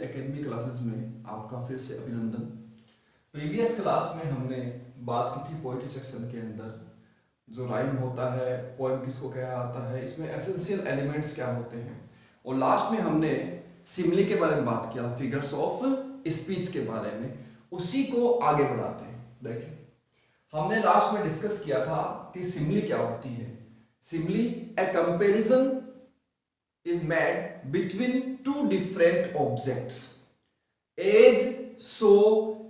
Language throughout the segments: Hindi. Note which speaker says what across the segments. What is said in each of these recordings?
Speaker 1: एकेडमी क्लासेस में आपका फिर से अभिनंदन। प्रीवियस क्लास में हमने बात की थी पोएट्री सेक्शन के अंदर जो राइम होता है, पोएम किसको कहा जाता है, इसमें एसेंशियल एलिमेंट्स क्या होते हैं, और लास्ट में हमने सिमिली के बारे में बात किया, फिगर्स ऑफ स्पीच के बारे में। उसी को आगे बढ़ाते हैं। देखिए, हमने लास्ट में डिस्कस किया था कि सिमिली क्या होती है। Simile A comparison is made between two different objects. As, so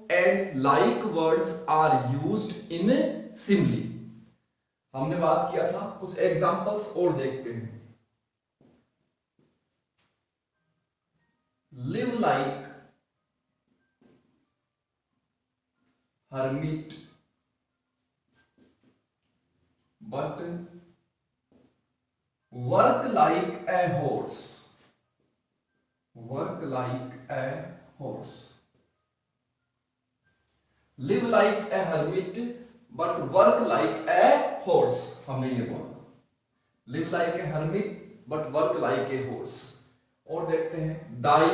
Speaker 1: and like words are used in simile. हमने बात किया था, कुछ एग्जांपल्स और देखते हैं। Live like hermit but work like a horse. Work like a horse. Live like a hermit but work like a horse. हमने ये बोला, live like a hermit but work like a horse. और देखते हैं, thy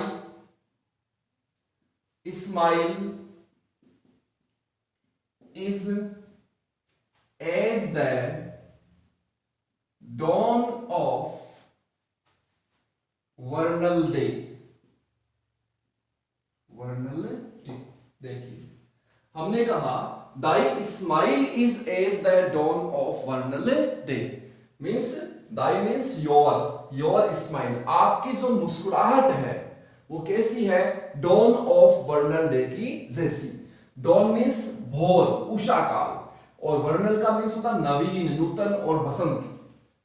Speaker 1: smile is as the dawn of vernal day. vernal day, देखिए हमने कहा thy smile is as the dawn of vernal day, means thy means your smile, आपकी जो मुस्कुराहट है वो कैसी है, dawn of vernal day की जैसी। dawn means भोर, उषा काल, और वर्नल का मीन्स होता नवीन, नूतन और बसंत।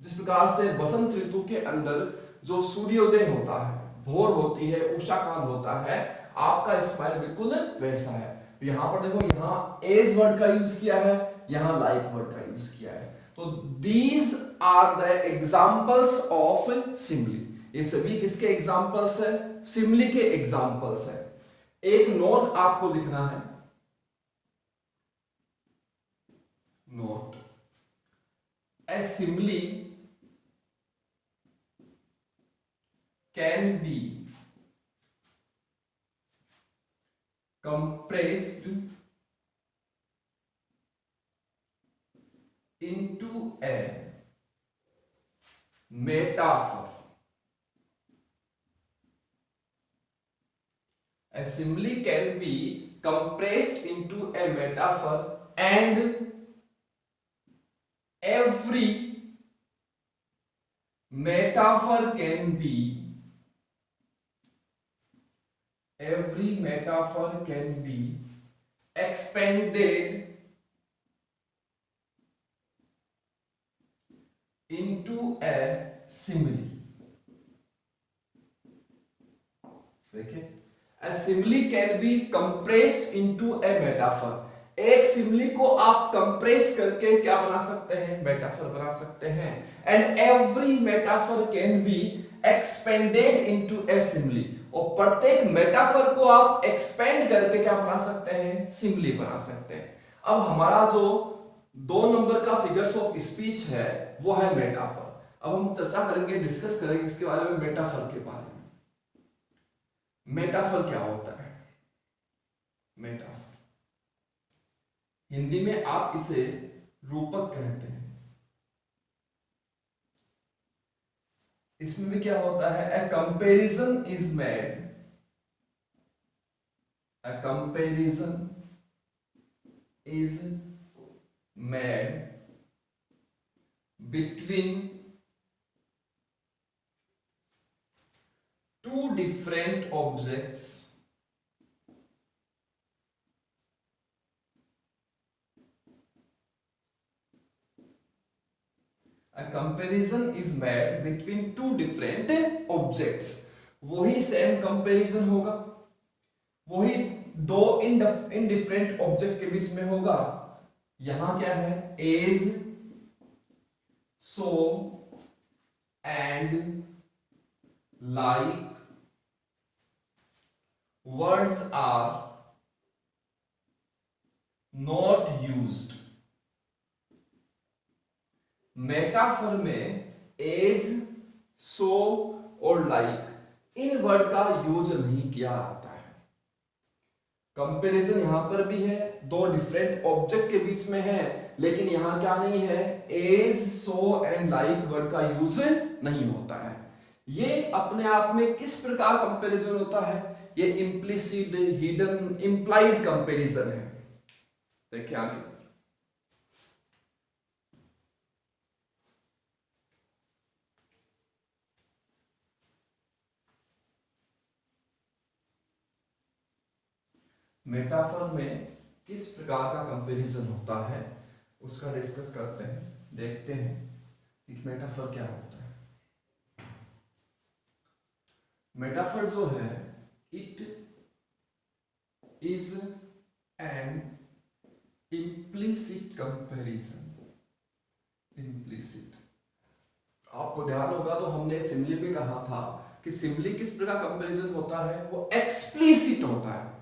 Speaker 1: जिस प्रकार से बसंत ऋतु के अंदर जो सूर्योदय होता है, भोर होती है, उषा काल होता है, आपका स्माइल बिल्कुल वैसा है। यहां पर देखो, यहां एज वर्ड का यूज किया है, यहां लाइक वर्ड का यूज किया है। तो these are the examples of simile. ये सभी किसके एग्जांपल्स है, सिमिली के एग्जांपल्स है। एक नोट आपको लिखना है, note, a simile can be compressed into a metaphor. A simile can be compressed into a metaphor and every metaphor can be expanded into a simile. देखिए, a simile can be compressed into a metaphor. एक सिमिली को आप कंप्रेस करके क्या बना सकते हैं, मेटाफर बना सकते हैं। And every metaphor can be expanded into A simile, और प्रत्येक मेटाफर को आप एक्सपेंड करके क्या बना सकते हैं, सिमिली बना सकते हैं। अब हमारा जो 2 नंबर का फिगर्स ऑफ स्पीच है वो है मेटाफर। अब हम चर्चा करेंगे, डिस्कस करेंगे इसके बारे में, मेटाफर के बारे में। मेटाफर क्या होता है? मेटाफर हिंदी में आप इसे रूपक कहते हैं। इसमें भी क्या होता है, a comparison is made, a comparison is made between two different objects A comparison is made between two different objects. वही सेम कंपैरिजन होगा, वही दो इनडिफरेंट ऑब्जेक्ट के बीच में होगा। यहां क्या है, as, so and like words are not used. Metaphor में एज, सो और लाइक इन वर्ड का यूज नहीं किया जाता है। कंपैरिजन यहां पर भी है, दो डिफरेंट ऑब्जेक्ट के बीच में है, लेकिन यहां क्या नहीं है, as, so and like word का यूज नहीं होता है। ये अपने आप में किस प्रकार कंपैरिजन होता है, ये इम्प्लिसिट, हिडन, इंप्लाइड कंपैरिजन है। देखिए आगे, मेटाफर में किस प्रकार का कंपैरिजन होता है उसका डिस्कस करते हैं, देखते हैं कि मेटाफर क्या होता है। मेटाफर जो है, it is N implicit comparison. Implicit, आपको ध्यान होगा तो हमने सिमिली भी कहा था कि सिमिली किस प्रकार कंपैरिजन होता है, वो एक्सप्लिसिट होता है।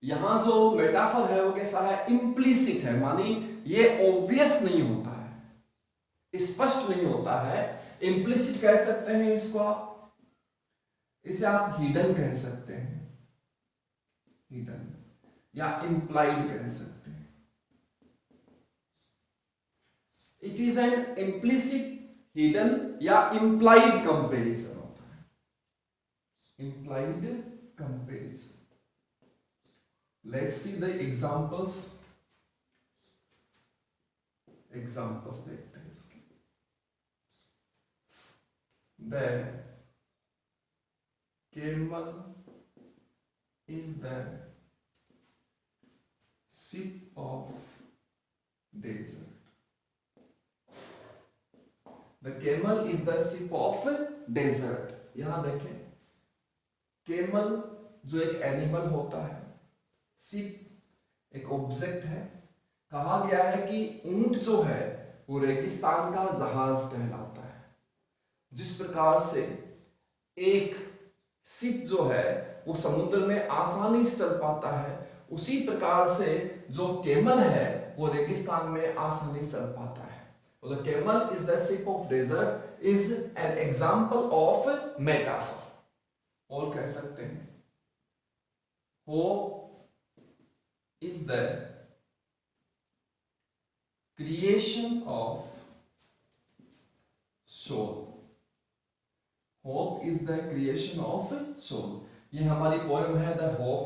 Speaker 1: यहां जो मेटाफर है वो कैसा है, इम्प्लिसिट है, मानी ये ऑब्वियस नहीं होता है, स्पष्ट नहीं होता है। इम्प्लिसिट कह सकते हैं इसको आप, इसे आप हिडन कह सकते हैं, हिडन, या इम्प्लाइड कह सकते हैं। It is N implicit, hidden या इम्प्लाइड कंपैरिजन होता है, implied comparison. Let's see the examples. Examples देखते हैं इसके। The camel is the ship of desert. The camel is the ship of desert. यहां देखें, केमल जो एक एनिमल होता है, शिप एक ऑब्जेक्ट है। कहा गया है कि ऊंट जो है वो रेगिस्तान का जहाज कहलाता है। जिस प्रकार से एक शिप जो है वो समुद्र में आसानी से चल पाता है, उसी प्रकार से जो केमल है वो रेगिस्तान में आसानी से चल पाता है। The camel is the ship of desert is an example of metaphor. और कह सकते हैं, hope is the creation of soul. Hope is the creation of soul. ये हमारी पोएम है द होप,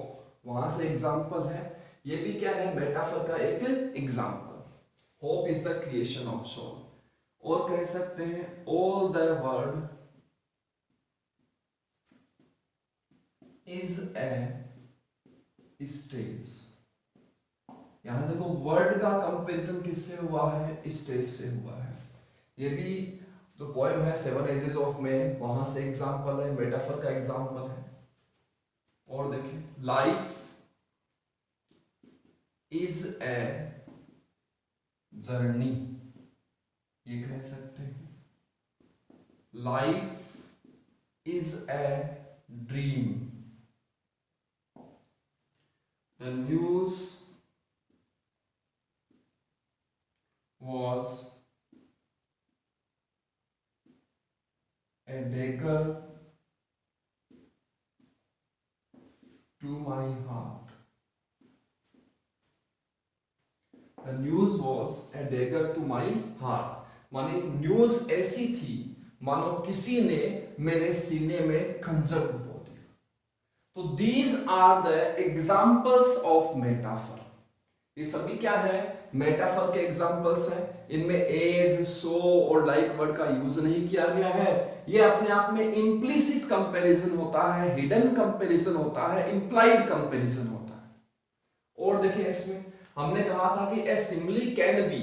Speaker 1: वहां से एग्जाम्पल है। ये भी क्या है, मेटाफर का एक example. Hope is the creation of soul. और कह सकते हैं all the world is a stage. यहां देखो, वर्ड का कंपैरिजन किससे हुआ है, स्टेज से हुआ है। ये भी जो पोएम है सेवन एजेस ऑफ मैन, वहां से एग्जाम्पल है, मेटाफर का एग्जाम्पल है। और देखिए, लाइफ इज ए जर्नी, ये कह सकते हैं। Life is a dream. The news was a dagger to my heart. The news was a dagger to my heart. माने न्यूज ऐसी थी मानो किसी ने मेरे सीने में खंजर डुबो दिया। तो these are the examples of metaphor. ये सभी क्या है, मेटाफर के एग्जाम्पल्स हैं। इनमें एज, सो और लाइक वर्ड का यूज नहीं किया गया है। ये अपने आप में इम्प्लिसिट कंपैरिजन होता है, हिडन कंपैरिजन होता है, इंप्लाइड कंपैरिजन होता है। और देखिए, इसमें हमने कहा था कि a simile can be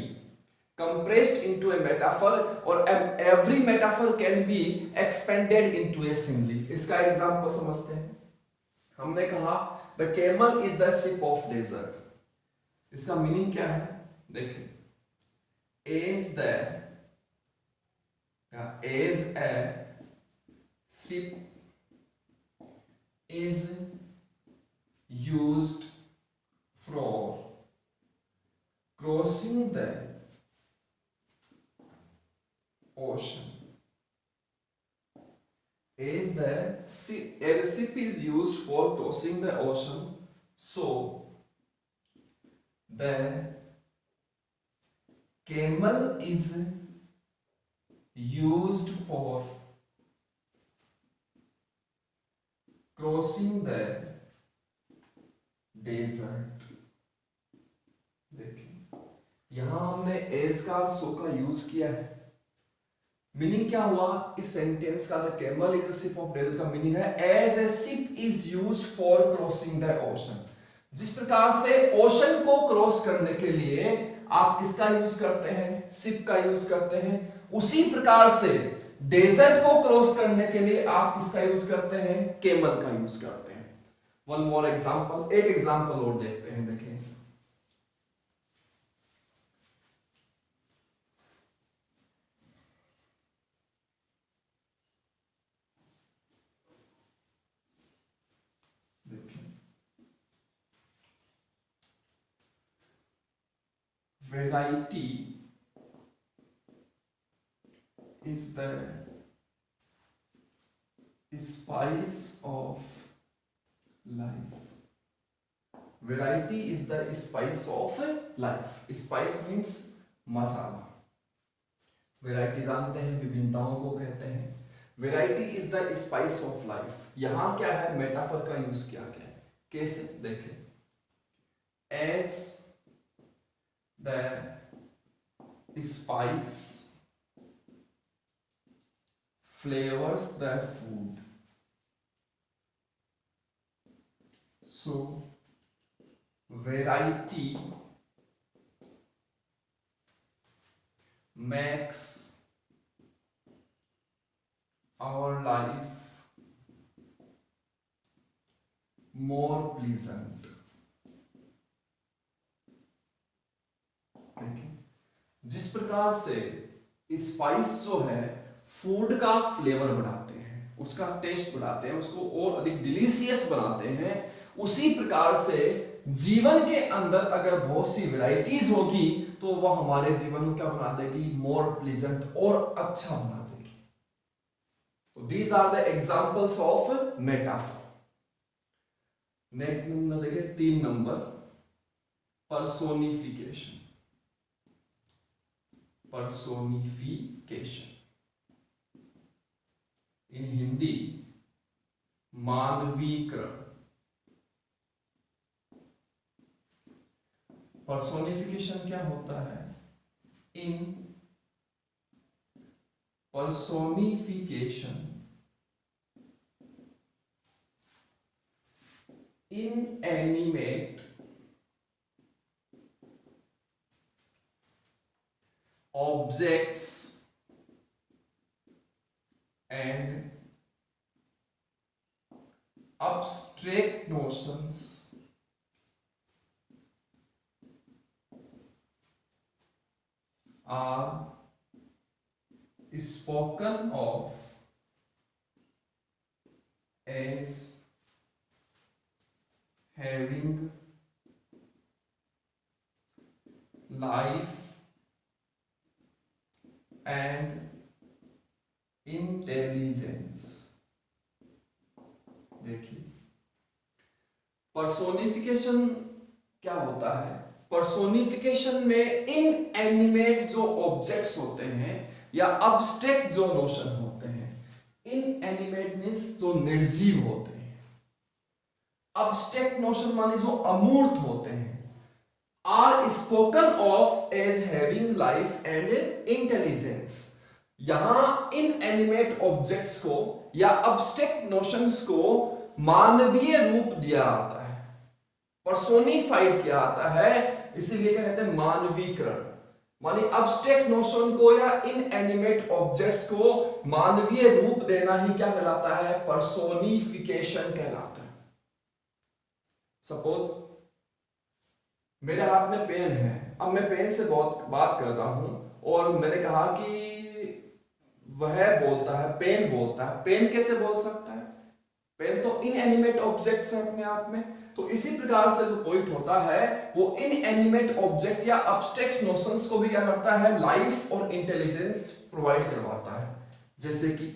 Speaker 1: compressed into a metaphor or every metaphor can be expanded into a simile. इसका एग्जाम्पल समझते हैं। हमने कहा the camel is the ship of desert. इसका मीनिंग क्या है, देखिए, as a ship is used for crossing the ocean, as a ship is used for crossing the ocean, so the camel is used for crossing the desert। देखिए यहां हमने एज का और सो का यूज किया है। मीनिंग क्या हुआ इस सेंटेंस का? The camel is a ship of desert का मीनिंग है as a ship is used for crossing the ocean. जिस प्रकार से ओशन को क्रॉस करने के लिए आप किसका यूज करते हैं? शिप का यूज करते हैं। उसी प्रकार से डेजर्ट को क्रॉस करने के लिए आप किसका यूज करते हैं? कैमल का यूज करते हैं। वन मोर एग्जांपल, एक एग्जांपल और देखते हैं। देखें इसे, variety is the spice of life। Variety is the spice of life। Spice means masala. Variety जानते हैं, विभिन्नताओं को कहते हैं। Variety is the spice of life। यहां क्या है? मेटाफर का यूज किया गया है। कैसे? देखें, as the spice flavors the food, so variety makes our life more pleasant। जिस प्रकार से स्पाइस जो है फूड का फ्लेवर बढ़ाते हैं, उसका टेस्ट बढ़ाते हैं, उसको और अधिक डिलीशियस बनाते हैं, उसी प्रकार से जीवन के अंदर अगर बहुत सी वैरायटीज होगी तो वह हमारे जीवन को क्या बना देगी? मोर प्लीजेंट, और अच्छा बना देगी। तो these are the examples of metaphor. Next number देखिए, 3 number, personification. Personification in Hindi मानवीकरण। पर्सोनिफिकेशन क्या होता है? In personification inanimate objects and abstract notions are spoken of as having life and intelligence. देखिए पर्सोनिफिकेशन क्या होता है? पर्सोनिफिकेशन में इनएनिमेट जो ऑब्जेक्ट्स होते हैं या अब्स्ट्रैक्ट जो नोशन होते हैं, इनएनिमेट मींस जो निर्जीव होते हैं, अब्स्ट्रैक्ट नोशन माने जो अमूर्त होते हैं, are spoken of as having life and intelligence. यहां इनएनिमेट ऑब्जेक्ट्स को या अब्स्ट्रैक्ट नोशंस को मानवीय रूप दिया जाता है, पर्सोनिफाइड किया जाता है, इसीलिए क्या कहते हैं? मानवीकरण। मानी अब्स्ट्रैक्ट नोशन को या इनएनिमेट ऑब्जेक्ट्स को मानवीय रूप देना ही क्या कहलाता है? पर्सोनिफिकेशन कहलाता है। सपोज मेरे हाथ में पेन है, अब मैं पेन से बहुत बात कर रहा हूं और मैंने कहा कि वह बोलता है, पेन बोलता है। पेन कैसे बोल सकता है? पेन तो इनएनिमेट ऑब्जेक्ट्स है अपने आप में। तो इसी प्रकार से जो पॉइंट होता है वो इनएनिमेट ऑब्जेक्ट या अब्स्ट्रैक्ट नोशंस को भी क्या करता है? लाइफ और इंटेलिजेंस प्रोवाइड करवाता है। जैसे कि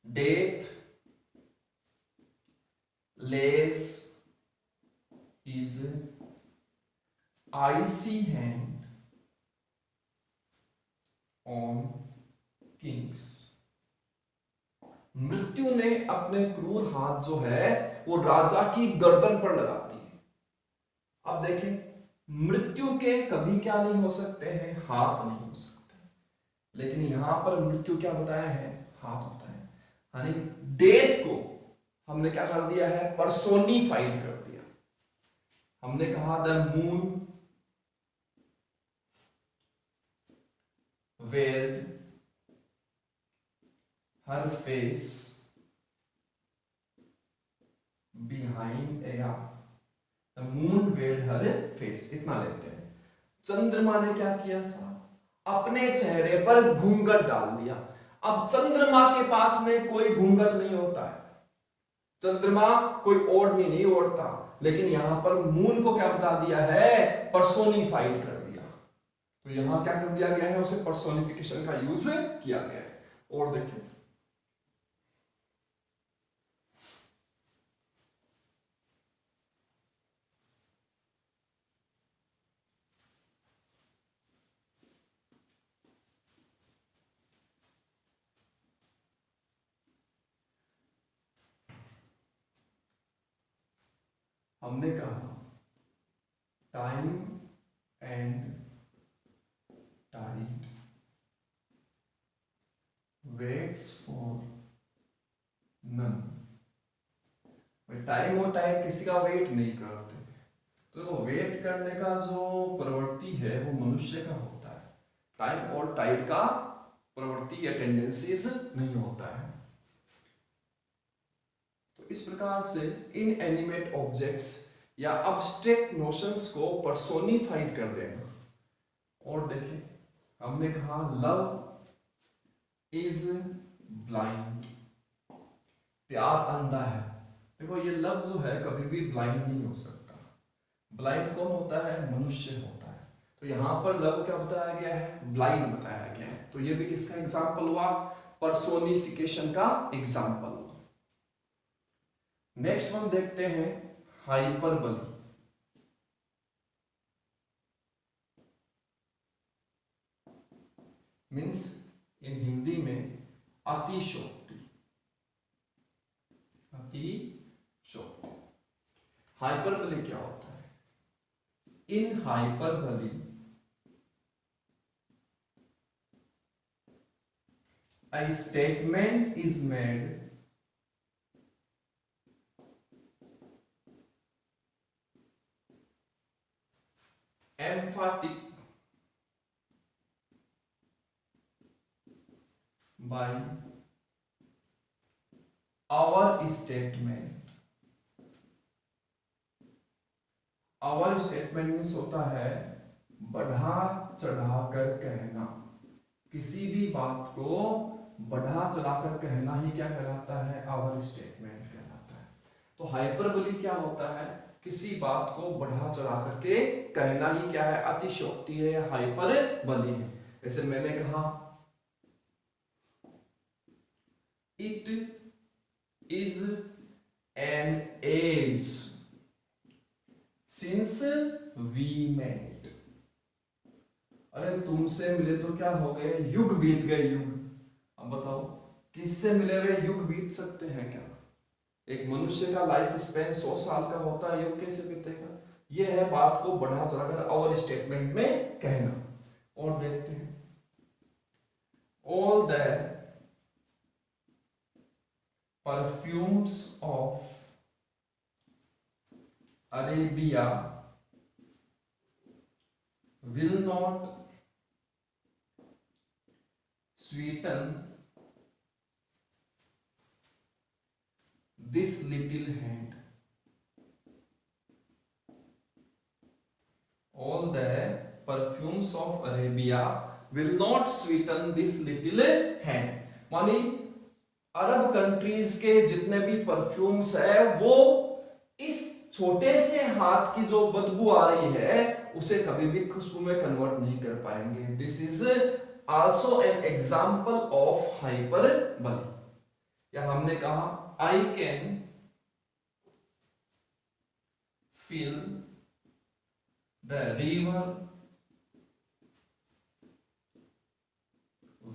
Speaker 1: death lays his icy hand on kings। मृत्यु ने अपने क्रूर हाथ जो है वो राजा की गर्दन पर लगाती है। अब देखें, मृत्यु के कभी क्या नहीं हो सकते हैं, हाथ नहीं हो सकते, लेकिन यहां पर मृत्यु क्या बताया है, हाथ बताया। यानी डेथ को हमने क्या कर दिया है, पर्सोनिफाइड कर दिया। हमने कहा the moon veiled her face behind a the moon veiled her face। इतना लेते हैं। चंद्रमा ने क्या किया साहब, अपने चेहरे पर घूंघट डाल दिया। अब चंद्रमा के पास में कोई घूंघट नहीं होता है, चंद्रमा कोई ओढ़नी नहीं ओढ़ता, लेकिन यहां पर मून को क्या बता दिया है, पर्सोनिफाइड कर दिया। तो यहां क्या कर दिया गया है, उसे पर्सोनिफिकेशन का यूज किया गया है। और देखिए हमने कहा time and tide waits for none. Time और टाइड किसी का वेट नहीं करते, तो वो वेट करने का जो प्रवृत्ति है वो मनुष्य का होता है, टाइम और टाइड का प्रवृत्ति या टेंडेंसीज नहीं होता है। तो इस प्रकार से इनएनिमेट ऑब्जेक्ट्स या अब्स्ट्रैक्ट नोशंस को पर्सोनिफाइड कर देना। और देखिए हमने कहा लव इज ब्लाइंड, प्यार अंधा है। देखो ये लव जो है कभी भी ब्लाइंड नहीं हो सकता। ब्लाइंड कौन होता है, मनुष्य होता है। तो यहां पर लव क्या बताया गया है, ब्लाइंड बताया गया है। तो ये भी किसका एग्जाम्पल हुआ, पर्सोनिफिकेशन का एग्जाम्पल हुआ। नेक्स्ट हम देखते हैं हाइपरबली। मीन्स इन हिंदी में अतिशयोक्ति, अतिशयोक्ति। हाइपरबली क्या होता है, इन hyperbole a statement is made emphatic by our statement। our statement means होता है बढ़ा चढ़ाकर कहना। किसी भी बात को बढ़ा चढ़ाकर कहना ही क्या कहलाता है, आवर स्टेटमेंट कहलाता है। तो हाइपरबोली क्या होता है, किसी बात को बढ़ा चढ़ा करके कहना ही क्या है, अतिशयोक्ति है, हाइपरबोली है। जैसे मैंने कहा it is an age since we met. अरे तुमसे मिले तो क्या हो गए, युग बीत गए, युग। अब बताओ किससे मिले हुए युग बीत सकते हैं क्या? एक मनुष्य का लाइफ स्पेन 100 साल का होता है, युग कैसे बीतेगा? यह है बात को बढ़ा चढ़ाकर और स्टेटमेंट में कहना। और देखते हैं all the perfumes of Arabia will not sweeten this little hand। All the perfumes of Arabia will not sweeten this little hand। मानी अरब कंट्रीज के जितने भी परफ्यूम्स है वो इस छोटे से हाथ की जो बदबू आ रही है उसे कभी भी खुशबू में कन्वर्ट नहीं कर पाएंगे। This is also an example of hyperbole. या हमने कहा I can feel the river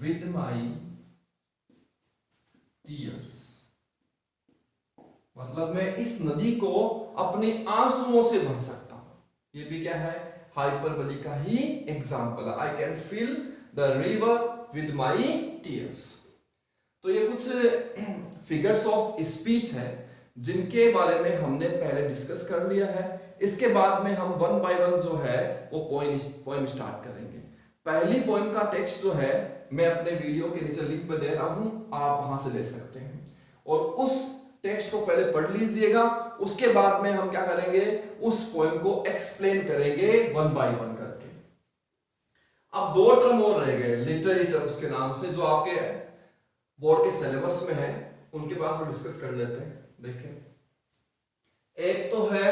Speaker 1: with my tears. मतलब मैं इस नदी को अपने आंसुओं से भर सकता हूं। ये भी क्या है, हाइपरबोली का ही एग्जांपल है। I can feel the river with my tears. तो ये कुछ फिगर्स ऑफ स्पीच है जिनके बारे में हमने पहले डिस्कस कर लिया है। इसके बाद में हम वन बाय वन जो है वो पोएम स्टार्ट करेंगे। पहली पोएम का टेक्स्ट जो है मैं अपने वीडियो के नीचे लिंक पे दे रहा हूं, आप वहां से ले सकते हैं और उस टेक्स्ट को पहले पढ़ लीजिएगा। उसके बाद में हम क्या करेंगे, उस पोएम को एक्सप्लेन करेंगे वन बाय वन करके। अब दो टर्म और रह गए लिटरेरी टर्म्स के नाम से, जो आपके बोर्ड के सिलेबस में है, उनके बाद हम डिस्कस कर लेते हैं। देखिए, एक तो है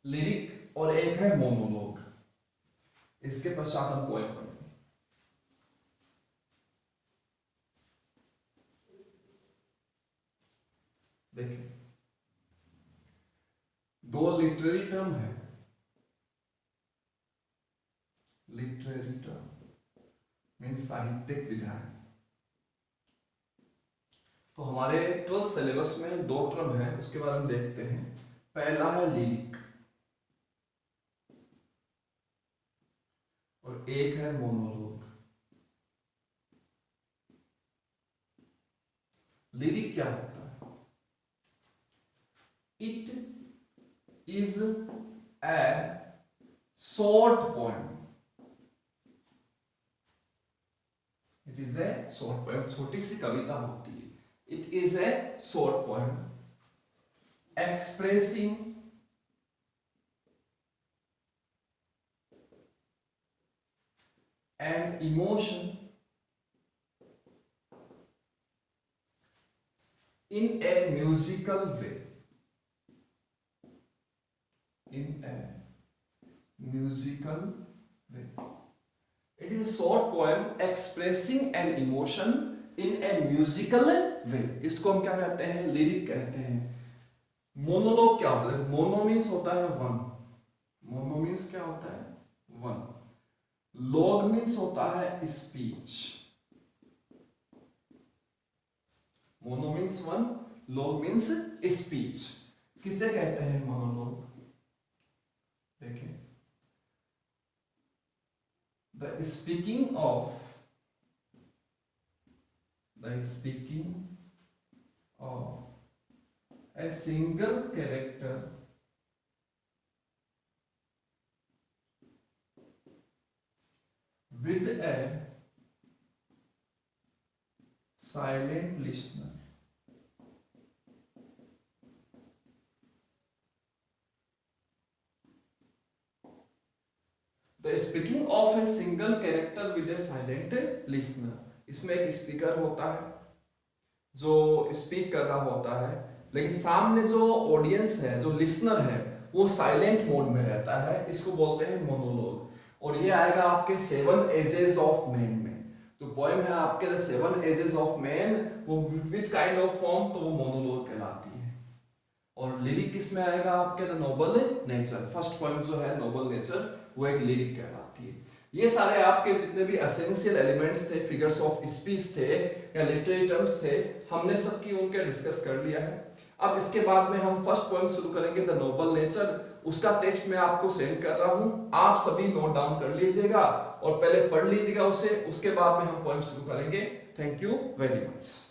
Speaker 1: लिरिक और एक है मोनोलॉग। इसके पश्चात हम पोएम पढ़ेंगे। देखिए, दो लिटरेरी टर्म है। लिटरेरी टर्म मीन्स साहित्यिक विधा है। तो हमारे 12th सिलेबस में दो टर्म है, उसके बारे में देखते हैं। पहला है लिरिक और एक है मोनोलॉग। लिरिक क्या होता है? It is a short poem. It is a short poem, छोटी सी कविता होती है। It is a short poem expressing an emotion in a musical way. In a musical way. It is a short poem expressing an emotion in a musical way. इसको हम क्या कहते हैं? लिरिक कहते हैं। मोनोलॉग क्या होता है? मोनो मीन्स होता है वन। मोनो मीन्स क्या होता है? वन। लॉग मीन्स होता है speech. Mono means one, log means speech. किसे कहते हैं मोनोलॉग? देखिए, the speaking of a single character with a silent listener. The speaking of a single character with a silent listener. इसमें एक स्पीकर होता है जो स्पीक कर रहा होता है, लेकिन सामने जो ऑडियंस है, जो लिसनर है, वो साइलेंट मोड में रहता है। इसको बोलते हैं मोनोलॉग। और ये आएगा आपके 7 एजेस ऑफ मैन में। तो पोएम है आपके द 7 एजेस ऑफ मैन, वो विच काइंड ऑफ फॉर्म, तो वो मोनोलॉग कहलाती है। और लिरिक किस में आएगा आपके? The Nobel nature. First poem जो है नोबल नेचर, वो एक लिरिक कहलाती है। ये सारे आपके जितने भी एसेंशियल एलिमेंट्स थे, फिगर्स ऑफ स्पीच थे या लिटरेरी टर्म्स थे, हमने सबकी उनके डिस्कस कर लिया है। अब इसके बाद में हम फर्स्ट पोएम शुरू करेंगे द नोबल नेचर। उसका टेक्स्ट मैं आपको सेंड कर रहा हूं, आप सभी नोट डाउन कर लीजिएगा और पहले पढ़ लीजिएगा उसे। उसके बाद में हम पोएम शुरू करेंगे। Thank you very much.